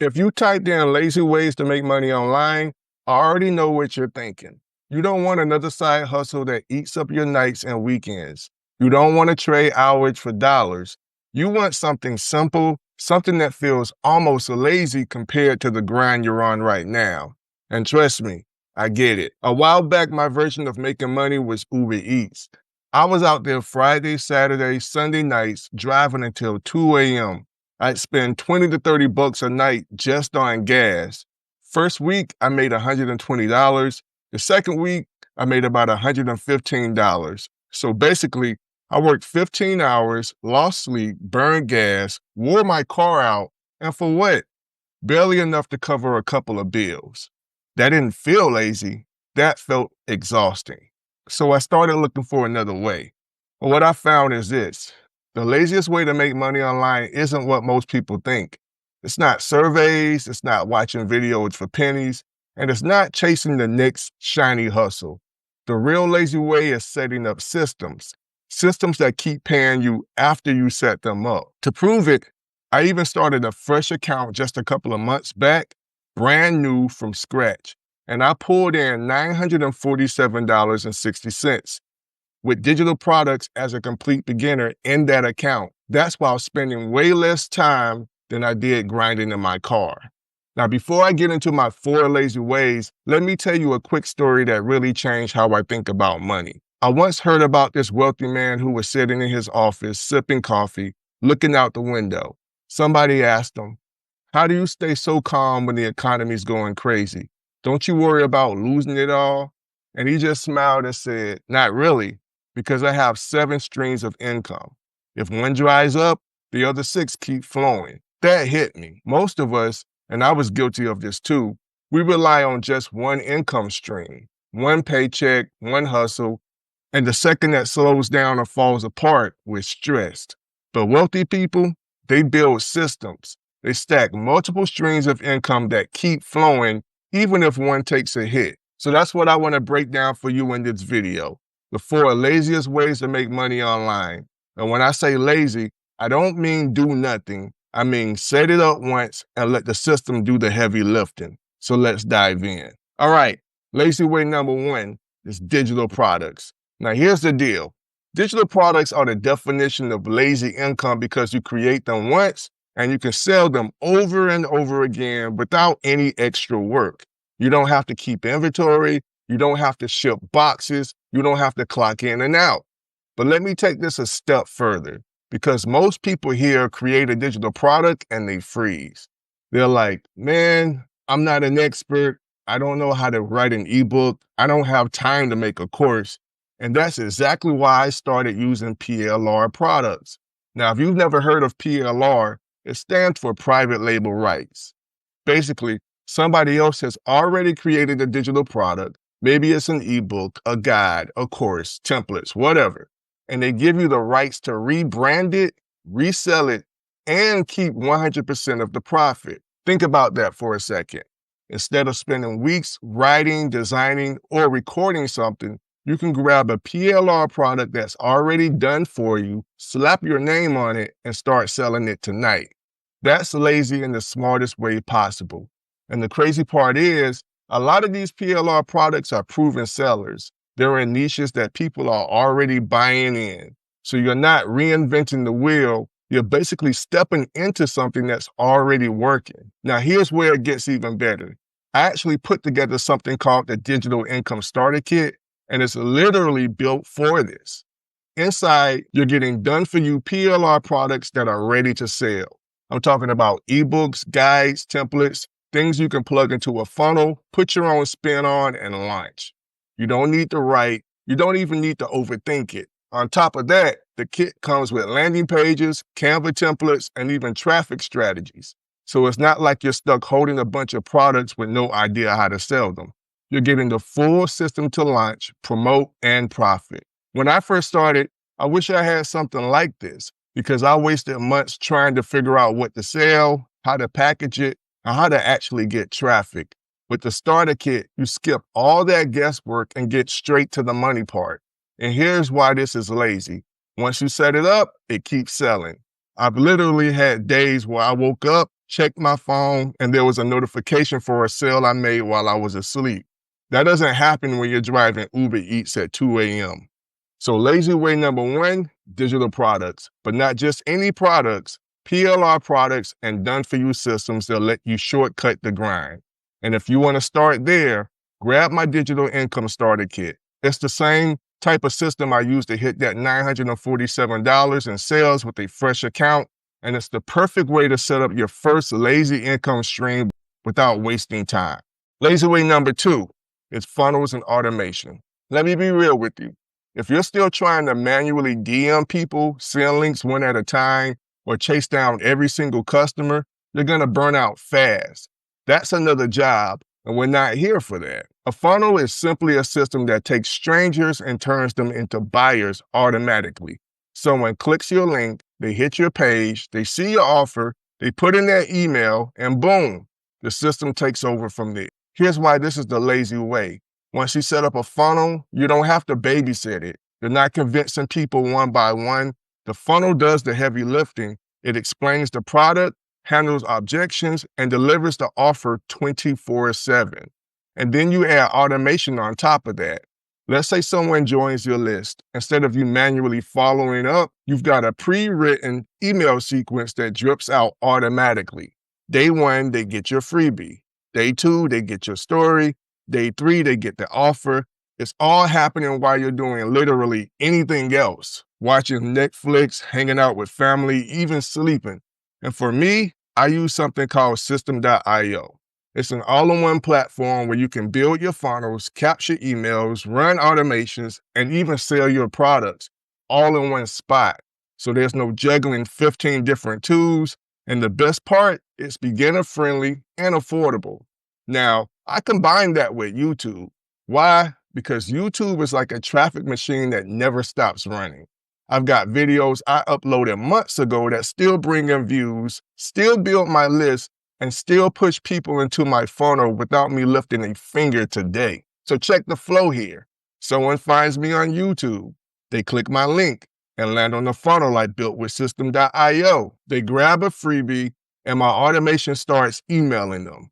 If you typed in lazy ways to make money online, I already know what you're thinking. You don't want another side hustle that eats up your nights and weekends. You don't want to trade hours for dollars. You want something simple, something that feels almost lazy compared to the grind you're on right now. And trust me, I get it. A while back, my version of making money was Uber Eats. I was out there Friday, Saturday, Sunday nights, driving until 2 a.m. I'd spend 20 to 30 bucks a night just on gas. First week, I made $120. The second week, I made about $115. So basically, I worked 15 hours, lost sleep, burned gas, wore my car out, and for what? Barely enough to cover a couple of bills. That didn't feel lazy. That felt exhausting. So I started looking for another way. But what I found is this. The laziest way to make money online isn't what most people think. It's not surveys, it's not watching videos for pennies, and it's not chasing the next shiny hustle. The real lazy way is setting up systems that keep paying you after you set them up. To prove it, I even started a fresh account just a couple of months back, brand new from scratch, and I pulled in $947.60 with digital products as a complete beginner in that account. That's while spending way less time than I did grinding in my car. Now, before I get into my 4 lazy ways, let me tell you a quick story that really changed how I think about money. I once heard about this wealthy man who was sitting in his office, sipping coffee, looking out the window. Somebody asked him, "How do you stay so calm when the economy's going crazy? Don't you worry about losing it all?" And he just smiled and said, "Not really, because I have 7 streams of income. If one dries up, the other 6 keep flowing." That hit me. Most of us, and I was guilty of this too, we rely on just one income stream, one paycheck, one hustle, and the second that slows down or falls apart, we're stressed. But wealthy people, they build systems. They stack multiple streams of income that keep flowing even if one takes a hit. So that's what I want to break down for you in this video. The 4 laziest ways to make money online. And when I say lazy, I don't mean do nothing. I mean set it up once and let the system do the heavy lifting. So let's dive in. All right, lazy way number 1 is digital products. Now here's the deal. Digital products are the definition of lazy income because you create them once and you can sell them over and over again without any extra work. You don't have to keep inventory. You don't have to ship boxes. You don't have to clock in and out. But let me take this a step further, because most people here create a digital product and they freeze. They're like, "Man, I'm not an expert. I don't know how to write an ebook. I don't have time to make a course." And that's exactly why I started using PLR products. Now, if you've never heard of PLR, it stands for private label rights. Basically, somebody else has already created a digital product. Maybe it's an ebook, a guide, a course, templates, whatever. And they give you the rights to rebrand it, resell it, and keep 100% of the profit. Think about that for a second. Instead of spending weeks writing, designing, or recording something, you can grab a PLR product that's already done for you, slap your name on it, and start selling it tonight. That's lazy in the smartest way possible. And the crazy part is, a lot of these PLR products are proven sellers. They're in niches that people are already buying in. So you're not reinventing the wheel. You're basically stepping into something that's already working. Now, here's where it gets even better. I actually put together something called the Digital Income Starter Kit, and it's literally built for this. Inside, you're getting done-for-you PLR products that are ready to sell. I'm talking about ebooks, guides, templates, things you can plug into a funnel, put your own spin on, and launch. You don't need to write. You don't even need to overthink it. On top of that, the kit comes with landing pages, Canva templates, and even traffic strategies. So it's not like you're stuck holding a bunch of products with no idea how to sell them. You're getting the full system to launch, promote, and profit. When I first started, I wish I had something like this because I wasted months trying to figure out what to sell, how to package it, and how to actually get traffic. With the starter kit, you skip all that guesswork and get straight to the money part. And here's why this is lazy. Once you set it up, it keeps selling. I've literally had days where I woke up, checked my phone, and there was a notification for a sale I made while I was asleep. That doesn't happen when you're driving Uber Eats at 2 a.m. So lazy way number one, digital products, but not just any products, PLR products and done-for-you systems that let you shortcut the grind. And if you want to start there, grab my digital income starter kit. It's the same type of system I use to hit that $947 in sales with a fresh account, and it's the perfect way to set up your first lazy income stream without wasting time. Lazy way number two is funnels and automation. Let me be real with you. If you're still trying to manually DM people, send links one at a time, or chase down every single customer, you're going to burn out fast. That's another job, and we're not here for that. A funnel is simply a system that takes strangers and turns them into buyers automatically. Someone clicks your link, they hit your page, they see your offer, they put in their email, and boom, the system takes over from there. Here's why this is the lazy way. Once you set up a funnel, you don't have to babysit it. You're not convincing people one by one. The funnel does the heavy lifting. It explains the product, handles objections, and delivers the offer 24/7. And then you add automation on top of that. Let's say someone joins your list. Instead of you manually following up, you've got a pre-written email sequence that drips out automatically. Day one, they get your freebie. Day two, they get your story. Day three, they get the offer. It's all happening while you're doing literally anything else. Watching Netflix, hanging out with family, even sleeping. And for me, I use something called System.io. It's an all-in-one platform where you can build your funnels, capture emails, run automations, and even sell your products all in one spot. So there's no juggling 15 different tools. And the best part, it's beginner-friendly and affordable. Now, I combine that with YouTube. Why? Because YouTube is like a traffic machine that never stops running. I've got videos I uploaded months ago that still bring in views, still build my list, and still push people into my funnel without me lifting a finger today. So check the flow here. Someone finds me on YouTube. They click my link and land on the funnel I built with System.io. They grab a freebie and my automation starts emailing them.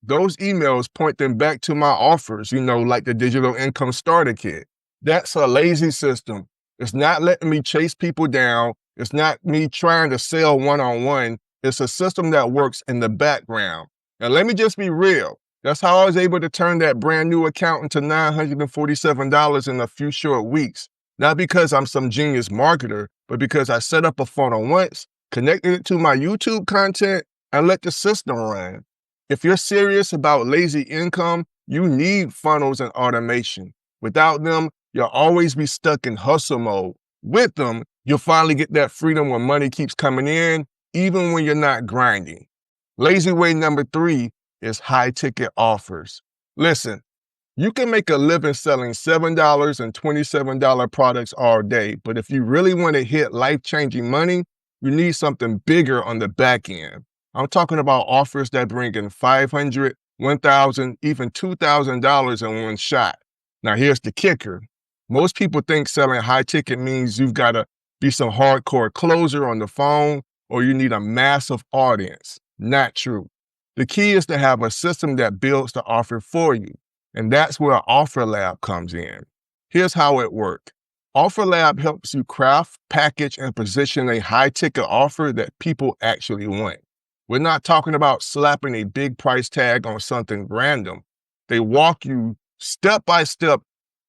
Those emails point them back to my offers, like the digital income starter kit. That's a lazy system. It's not letting me chase people down. It's not me trying to sell one-on-one. It's a system that works in the background. And let me just be real. That's how I was able to turn that brand new account into $947 in a few short weeks. Not because I'm some genius marketer, but because I set up a funnel once, connected it to my YouTube content, and let the system run. If you're serious about lazy income, you need funnels and automation. Without them, you'll always be stuck in hustle mode. With them, you'll finally get that freedom when money keeps coming in, even when you're not grinding. Lazy way number three is high-ticket offers. Listen, you can make a living selling $7 and $27 products all day, but if you really want to hit life-changing money, you need something bigger on the back end. I'm talking about offers that bring in $500, $1,000, even $2,000 in one shot. Now, here's the kicker. Most people think selling high ticket means you've got to be some hardcore closer on the phone or you need a massive audience. Not true. The key is to have a system that builds the offer for you. And that's where Offer Lab comes in. Here's how it works. Offer Lab helps you craft, package, and position a high ticket offer that people actually want. We're not talking about slapping a big price tag on something random. They walk you step by step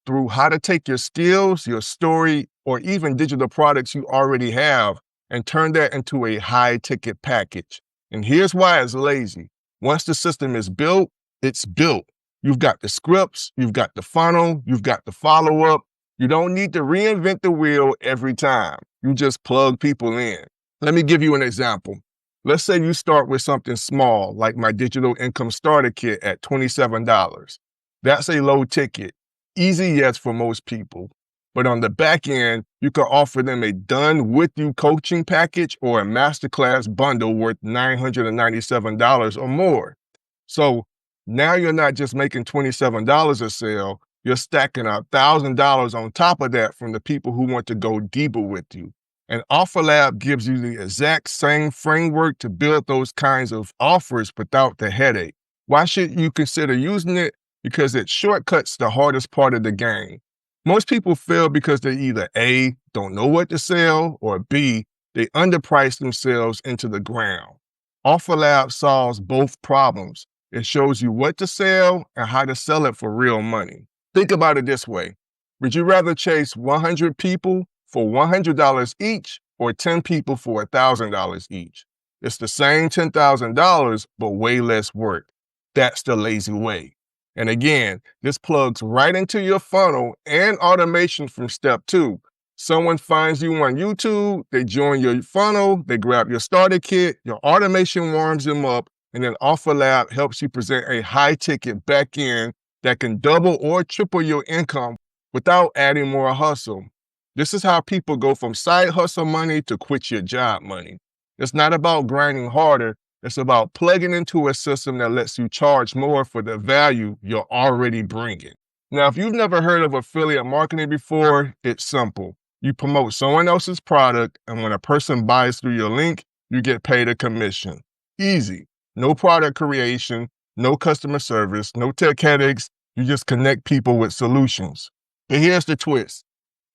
through how to take your skills, your story, or even digital products you already have and turn that into a high ticket package. And here's why it's lazy. Once the system is built, it's built. You've got the scripts, you've got the funnel, you've got the follow-up. You don't need to reinvent the wheel every time. You just plug people in. Let me give you an example. Let's say you start with something small, like my digital income starter kit at $27. That's a low ticket. Easy yes for most people. But on the back end, you can offer them a done with you coaching package or a masterclass bundle worth $997 or more. So now you're not just making $27 a sale, you're stacking $1,000 on top of that from the people who want to go deeper with you. And OfferLab gives you the exact same framework to build those kinds of offers without the headache. Why should you consider using it? Because it shortcuts the hardest part of the game. Most people fail because they either A, don't know what to sell, or B, they underprice themselves into the ground. OfferLab solves both problems. It shows you what to sell and how to sell it for real money. Think about it this way. Would you rather chase 100 people for $100 each or 10 people for $1,000 each? It's the same $10,000, but way less work. That's the lazy way. And again, this plugs right into your funnel and automation from step 2. Someone finds you on YouTube, they join your funnel, they grab your starter kit, your automation warms them up, and then OfferLab helps you present a high-ticket back-end that can double or triple your income without adding more hustle. This is how people go from side hustle money to quit your job money. It's not about grinding harder, it's about plugging into a system that lets you charge more for the value you're already bringing. Now, if you've never heard of affiliate marketing before, it's simple. You promote someone else's product, and when a person buys through your link, you get paid a commission. Easy. No product creation, no customer service, no tech headaches. You just connect people with solutions. But here's the twist.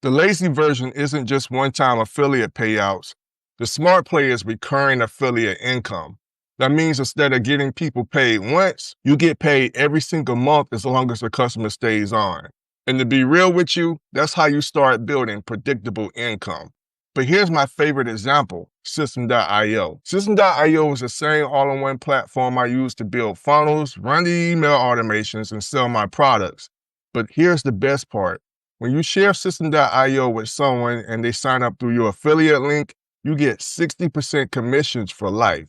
The lazy version isn't just one-time affiliate payouts. The smart play is recurring affiliate income. That means instead of getting people paid once, you get paid every single month as long as the customer stays on. And to be real with you, that's how you start building predictable income. But here's my favorite example, System.io. System.io is the same all-in-one platform I use to build funnels, run the email automations, and sell my products. But here's the best part. When you share System.io with someone and they sign up through your affiliate link, you get 60% commissions for life.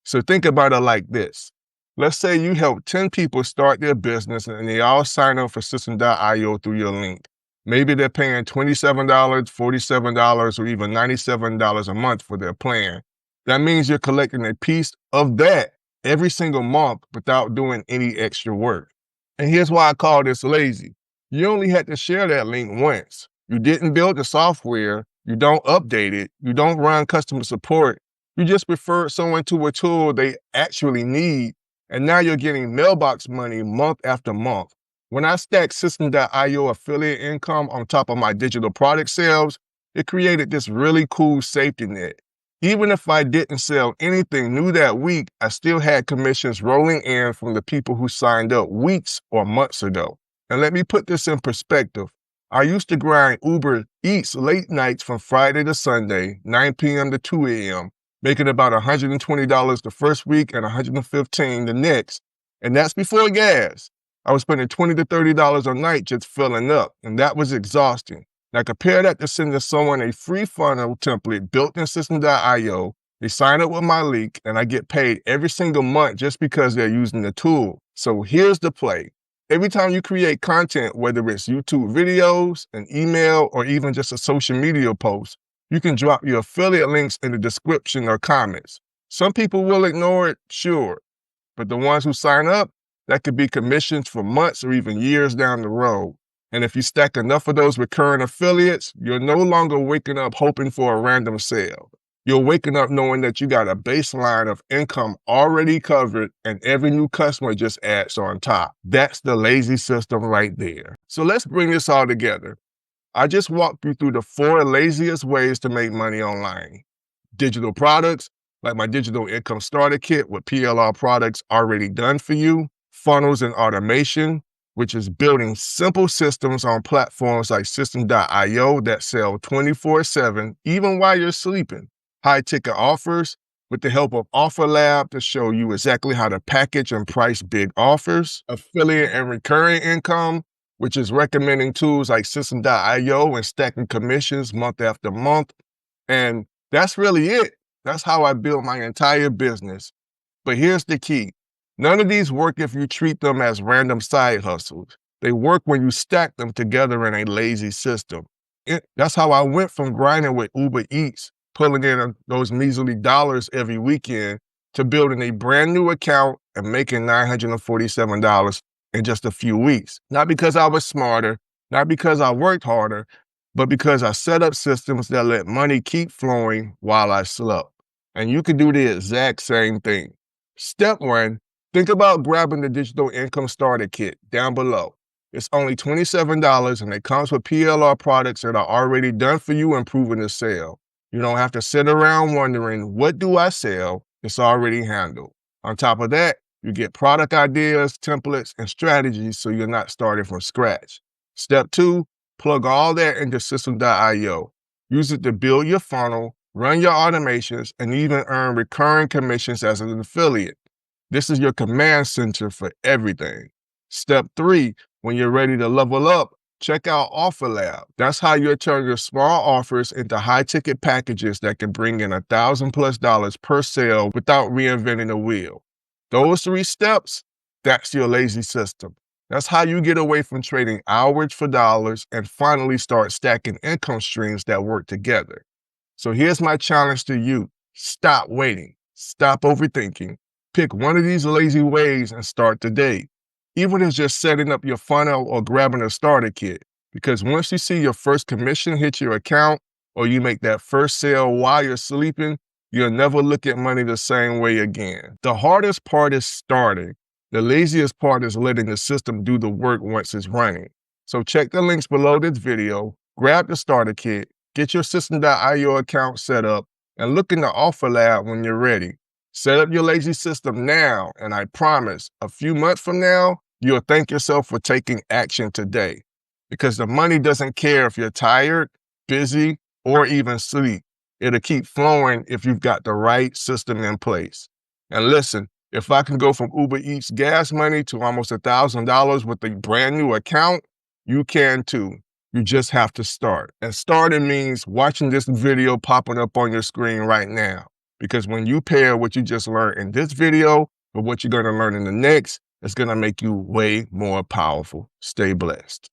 So think about it like this. Let's say you help 10 people start their business and they all sign up for System.io through your link. Maybe they're paying $27, $47, or even $97 a month for their plan. That means you're collecting a piece of that every single month without doing any extra work. And here's why I call this lazy. You only had to share that link once. You didn't build the software, you don't update it, you don't run customer support. You just referred someone to a tool they actually need, and now you're getting mailbox money month after month. When I stacked System.io affiliate income on top of my digital product sales, it created this really cool safety net. Even if I didn't sell anything new that week, I still had commissions rolling in from the people who signed up weeks or months ago. And let me put this in perspective. I used to grind Uber Eats late nights from Friday to Sunday, 9 p.m. to 2 a.m., making about $120 the first week and $115 the next. And that's before gas. I was spending $20 to $30 a night just filling up, and that was exhausting. Now compare that to sending someone a free funnel template built in System.io. They sign up with my link, and I get paid every single month just because they're using the tool. So here's the play. Every time you create content, whether it's YouTube videos, an email, or even just a social media post, you can drop your affiliate links in the description or comments. Some people will ignore it, sure, but the ones who sign up, that could be commissions for months or even years down the road. And if you stack enough of those recurring affiliates, you're no longer waking up hoping for a random sale. You're waking up knowing that you got a baseline of income already covered and every new customer just adds on top. That's the lazy system right there. So let's bring this all together. I just walked you through the 4 laziest ways to make money online. Digital products, like my digital income starter kit with PLR products already done for you. Funnels and automation, which is building simple systems on platforms like System.io that sell 24/7, even while you're sleeping. High-ticket offers with the help of OfferLab to show you exactly how to package and price big offers. Affiliate and recurring income, which is recommending tools like System.io and stacking commissions month after month. And that's really it. That's how I built my entire business. But here's the key. None of these work if you treat them as random side hustles. They work when you stack them together in a lazy system. That's how I went from grinding with Uber Eats, pulling in those measly dollars every weekend, to building a brand new account and making $947 in just a few weeks. Not because I was smarter, not because I worked harder, but because I set up systems that let money keep flowing while I slept. And you can do the exact same thing. Step one, think about grabbing the Digital Income Starter Kit down below. It's only $27 and it comes with PLR products that are already done for you and proven to sell. You don't have to sit around wondering, what do I sell? It's already handled. On top of that, you get product ideas, templates, and strategies so you're not starting from scratch. Step two, plug all that into System.io. Use it to build your funnel, run your automations, and even earn recurring commissions as an affiliate. This is your command center for everything. Step three, when you're ready to level up, check out Offer Lab. That's how you'll turn your small offers into high-ticket packages that can bring in $1,000+ per sale without reinventing the wheel. Those three steps, that's your lazy system. That's how you get away from trading hours for dollars and finally start stacking income streams that work together. So here's my challenge to you. Stop waiting. Stop overthinking. Pick one of these lazy ways and start today. Even if it's just setting up your funnel or grabbing a starter kit. Because once you see your first commission hit your account or you make that first sale while you're sleeping, you'll never look at money the same way again. The hardest part is starting. The laziest part is letting the system do the work once it's running. So check the links below this video, grab the starter kit, get your System.io account set up, and look in the Offer Lab when you're ready. Set up your lazy system now, and I promise, a few months from now, you'll thank yourself for taking action today. Because the money doesn't care if you're tired, busy, or even sleep. It'll keep flowing if you've got the right system in place. And listen, if I can go from Uber Eats gas money to almost $1,000 with a brand new account, you can too. You just have to start. And starting means watching this video popping up on your screen right now. Because when you pair what you just learned in this video with what you're going to learn in the next, it's going to make you way more powerful. Stay blessed.